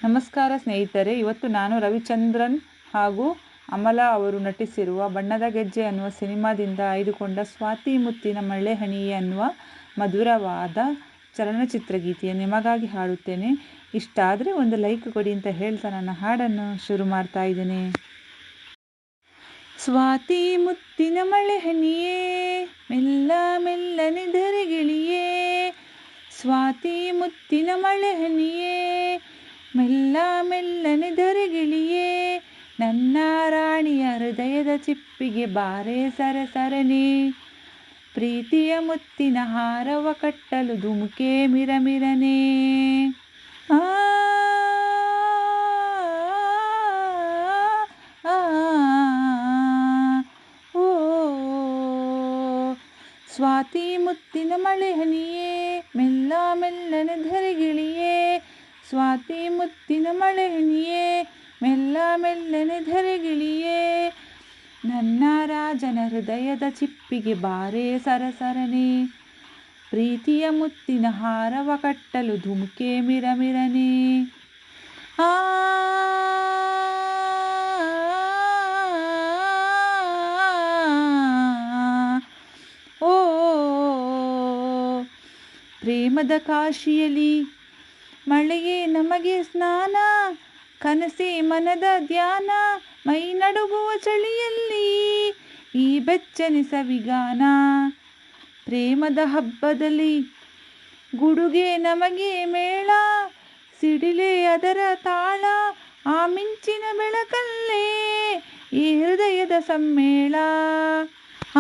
ನಮಸ್ಕಾರ ಸ್ನೇಹಿತರೆ, ಇವತ್ತು ನಾನು ರವಿಚಂದ್ರನ್ ಹಾಗೂ ಅಮಲಾ ಅವರು ನಟಿಸಿರುವ ಬಣ್ಣದ ಗೆಜ್ಜೆ ಅನ್ನುವ ಸಿನಿಮಾದಿಂದ ಆಯ್ದುಕೊಂಡ ಸ್ವಾತಿ ಮುತ್ತಿನ ಮಳೆಹನಿಯೇ ಅನ್ನುವ ಮಧುರವಾದ ಚಲನಚಿತ್ರ ಗೀತೆಯನ್ನು ನಿಮಗಾಗಿ ಹಾಡುತ್ತೇನೆ. ಇಷ್ಟ ಆದರೆ ಒಂದು ಲೈಕ್ ಕೊಡಿ ಅಂತ ಹೇಳ್ತಾ ನನ್ನ ಹಾಡನ್ನು ಶುರು ಮಾಡ್ತಾ ಇದ್ದೇನೆ. ಸ್ವಾತಿ ಮುತ್ತಿನ ಮಳೆಹನಿಯೇ ಮೆಲ್ಲ ಮೆಲ್ಲನೆ ಧರೆಗಿಳಿಯೇ, ಸ್ವಾತಿ ಮುತ್ತಿನ ಮಳೆಹನಿಯೇ ಮೆಲ್ಲ ಮೆಲ್ಲನೆ ಧರೆಗಿಳಿಯೇ, ನನ್ನ ರಾಣಿಯ ಹೃದಯದ ಚಿಪ್ಪಿಗೆ ಬಾರೆ ಸರಸರನೆ, ಪ್ರೀತಿಯ ಮುತ್ತಿನ ಹಾರವ ಕಟ್ಟಲು ಧುಮುಕೆ ಮಿರಮಿರನೆ. ಆ ಓ ಸ್ವಾತಿ ಮುತ್ತಿನ ಮಳೆಹನಿಯೇ ಮೆಲ್ಲ ಮೆಲ್ಲನೆ ಧರೆಗಿಳಿಯೇ, ಸ್ವಾತಿ ಮುತ್ತಿನ ಮಳೆಹನಿಯೇ ಮೆಲ್ಲ ಮೆಲ್ಲನೆ ಧರೆಗಿಳಿಯೇ, ನನ್ನ ರಾಜನ ಹೃದಯದ ಚಿಪ್ಪಿಗೆ ಬಾರೆ ಸರಸರನೆ, ಪ್ರೀತಿಯ ಮುತ್ತಿನ ಹಾರವ ಕಟ್ಟಲು ಧುಮುಕೆ ಮಿರಮಿರನೆ. ಆ ಓ ಪ್ರೇಮದ ಕಾಶಿಯಲ್ಲಿ ಮಳೆಯೇ ನಮಗೆ ಸ್ನಾನ, ಕನಸೇ ಮನದ ಧ್ಯಾನ, ಮೈ ನಡುಗುವ ಚಳಿಯಲ್ಲಿ ಈ ಬೆಚ್ಚನೆ ಸವಿಗಾನ, ಪ್ರೇಮದ ಹಬ್ಬದಲ್ಲಿ ಗುಡುಗೆ ನಮಗೆ ಮೇಳ, ಸಿಡಿಲೆ ಅದರ ತಾಳ, ಆ ಮಿಂಚಿನ ಬೆಳಕಲ್ಲೇ ಈ ಹೃದಯದ ಸಮ್ಮೇಳ,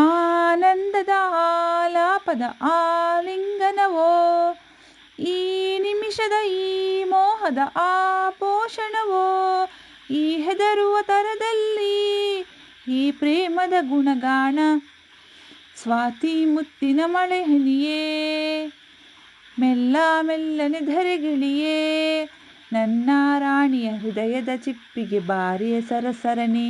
ಆನಂದದ ಆಲಾಪದ ಆಲಿಂಗನವೋ, ಈ ನಿಮಿಷದ ಈ ಮೋಹದ ಆಪೋಷಣವೋ, ಈ ಹೆದರುವ ತರದಲ್ಲಿ ಈ ಪ್ರೇಮದ ಗುಣಗಾನ. ಸ್ವಾತಿ ಮುತ್ತಿನ ಮಳೆಹನಿಯೇ ಮೆಲ್ಲ ಮೆಲ್ಲನೆ ಧರೆಗಿಳಿಯೇ, ನನ್ನ ರಾಣಿಯ ಹೃದಯದ ಚಿಪ್ಪಿಗೆ ಬಾರೆ ಸರಸರನೆ,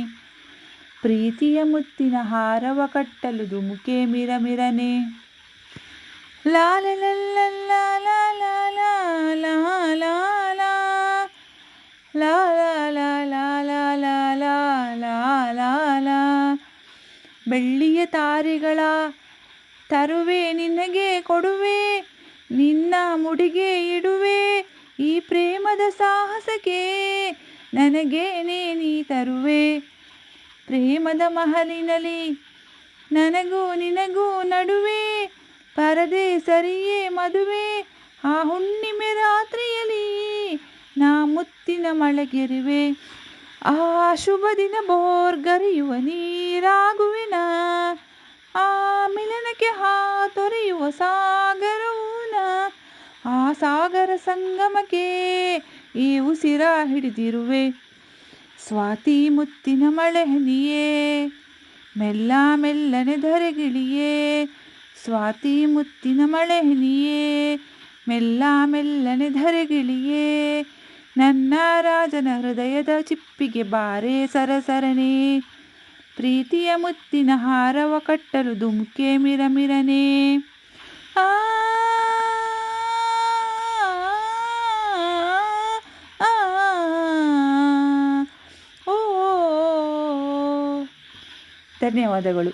ಪ್ರೀತಿಯ ಮುತ್ತಿನ ಹಾರವ ಕಟ್ಟಲು ಧುಮುಕೆ ಮಿರಮಿರನೆ. ಲಾಲ ಲಲ್ಲ ಲಾಲ ಲಾಲ ಲಾಲ ಲಾಲ ಲಾಲ ಲಾಲ, ಬೆಳ್ಳಿಯ ತಾರೆಗಳ ತರುವೆ ನಿನಗೆ ಕೊಡುವೆ, ನಿನ್ನ ಮುಡಿಗೆ ಇಡುವೆ, ಈ ಪ್ರೇಮದ ಸಾಹಸಕ್ಕೆ ನನಗೇನೇ ನೀ ತರುವೆ, ಪ್ರೇಮದ ಮಹಲಿನಲ್ಲಿ ನನಗೂ ನಿನಗೂ ನಡುವೆ ಪರದೆ ಸರಿಯೇ ಮದುವೆ, ಆ ಹುಣ್ಣಿಮೆ ರಾತ್ರಿಯಲ್ಲಿ ನಾ ಮುತ್ತಿನ ಮಳೆಗೆರುವೆ, ಆ ಶುಭ ದಿನ ಬೋರ್ಗರೆಯುವ ನೀರಾಗುವೆನ, ಆ ಮಿಲನಕ್ಕೆ ತೊರೆಯುವ ಸಾಗರವೂನ, ಆ ಸಾಗರ ಸಂಗಮಕ್ಕೆ ಈ ಉಸಿರ ಹಿಡಿದಿರುವೆ. ಸ್ವಾತಿ ಮುತ್ತಿನ ಮಳೆಹನಿಯೇ ಮೆಲ್ಲ ಮೆಲ್ಲನೆ ಧರೆಗಿಳಿಯೇ, ಸ್ವಾತಿ ಮುತ್ತಿನ ಮಳೆಹನಿಯೇ ಮೆಲ್ಲ ಮೆಲ್ಲನೆ ಧರೆಗಿಳಿಯೇ, ನನ್ನ ರಾಜನ ಹೃದಯದ ಚಿಪ್ಪಿಗೆ ಬಾರೆ ಸರಸರನೆ, ಪ್ರೀತಿಯ ಮುತ್ತಿನ ಹಾರವ ಕಟ್ಟಲು ಧುಮುಕೆ ಮಿರಮಿರನೆ. ಆ ಓ ಧನ್ಯವಾದಗಳು.